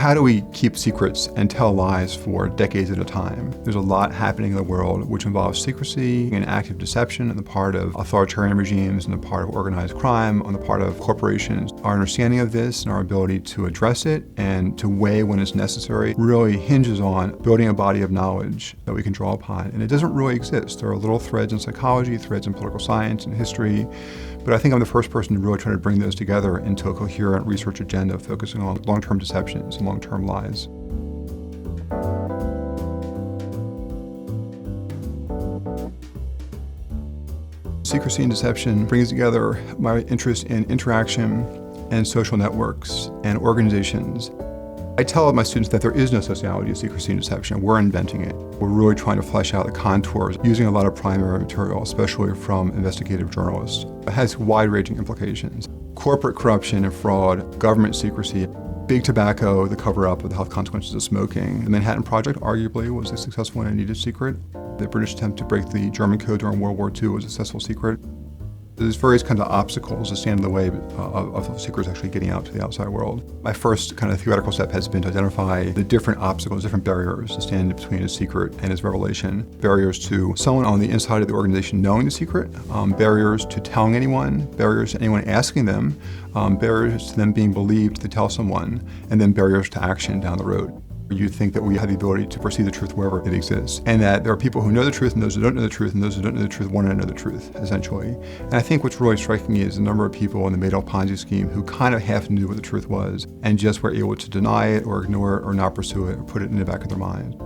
How do we keep secrets and tell lies for decades at a time? There's a lot happening in the world which involves secrecy and active deception on the part of authoritarian regimes, on the part of organized crime, on the part of corporations. Our understanding of this and our ability to address it and to weigh when it's necessary really hinges on building a body of knowledge that we can draw upon. And it doesn't really exist. There are little threads in psychology, threads in political science and history, but I think I'm the first person to really try to bring those together into a coherent research agenda focusing on long-term deceptions and long-term lies. Secrecy and deception brings together my interest in interaction and social networks and organizations. I tell my students that there is no sociology of secrecy and deception. We're inventing it. We're really trying to flesh out the contours using a lot of primary material, especially from investigative journalists. It has wide-ranging implications. Corporate corruption and fraud, government secrecy, big tobacco, the cover-up of the health consequences of smoking. The Manhattan Project arguably was a successful and needed secret. The British attempt to break the German code during World War II was a successful secret. There's various kinds of obstacles that stand in the way of secrets actually getting out to the outside world. My first kind of theoretical step has been to identify the different obstacles, different barriers that stand between a secret and its revelation. Barriers to someone on the inside of the organization knowing the secret, barriers to telling anyone, barriers to anyone asking them, barriers to them being believed to tell someone, and then barriers to action down the road. You think that we have the ability to perceive the truth wherever it exists, and that there are people who know the truth and those who don't know the truth, and those who don't know the truth want to know the truth, essentially. And I think what's really striking me is the number of people in the Madoff Ponzi scheme who kind of half knew what the truth was and just were able to deny it or ignore it or not pursue it or put it in the back of their mind.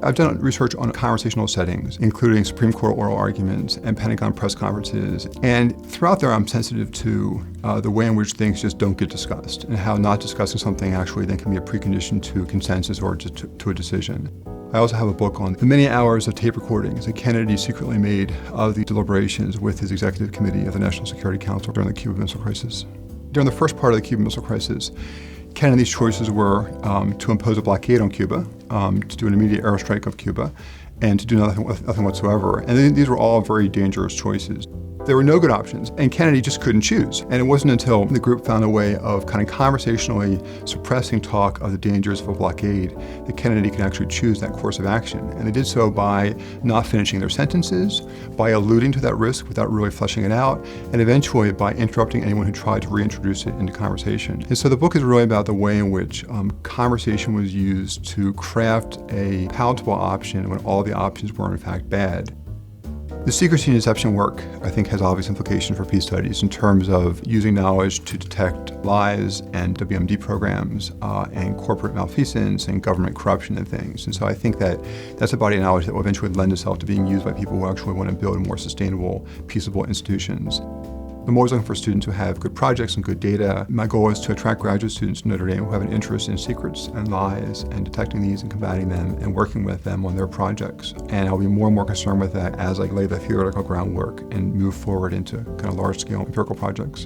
I've done research on conversational settings, including Supreme Court oral arguments and Pentagon press conferences. And throughout there, I'm sensitive to the way in which things just don't get discussed and how not discussing something actually then can be a precondition to consensus or to a decision. I also have a book on the many hours of tape recordings that Kennedy secretly made of the deliberations with his executive committee of the National Security Council during the Cuban Missile Crisis. During the first part of the Cuban Missile Crisis, Kennedy's choices were to impose a blockade on Cuba, to do an immediate airstrike of Cuba, and to do nothing whatsoever. And these were all very dangerous choices. There were no good options, and Kennedy just couldn't choose. And it wasn't until the group found a way of kind of conversationally suppressing talk of the dangers of a blockade that Kennedy could actually choose that course of action. And they did so by not finishing their sentences, by alluding to that risk without really fleshing it out, and eventually by interrupting anyone who tried to reintroduce it into conversation. And so the book is really about the way in which conversation was used to craft a palatable option when all the options were in fact bad. The secrecy and deception work, I think, has obvious implications for peace studies in terms of using knowledge to detect lies and WMD programs and corporate malfeasance and government corruption and things. And so I think that that's a body of knowledge that will eventually lend itself to being used by people who actually want to build more sustainable, peaceable institutions. I'm always looking for students who have good projects and good data. My goal is to attract graduate students to Notre Dame who have an interest in secrets and lies and detecting these and combating them and working with them on their projects. And I'll be more and more concerned with that as I lay the theoretical groundwork and move forward into kind of large-scale empirical projects.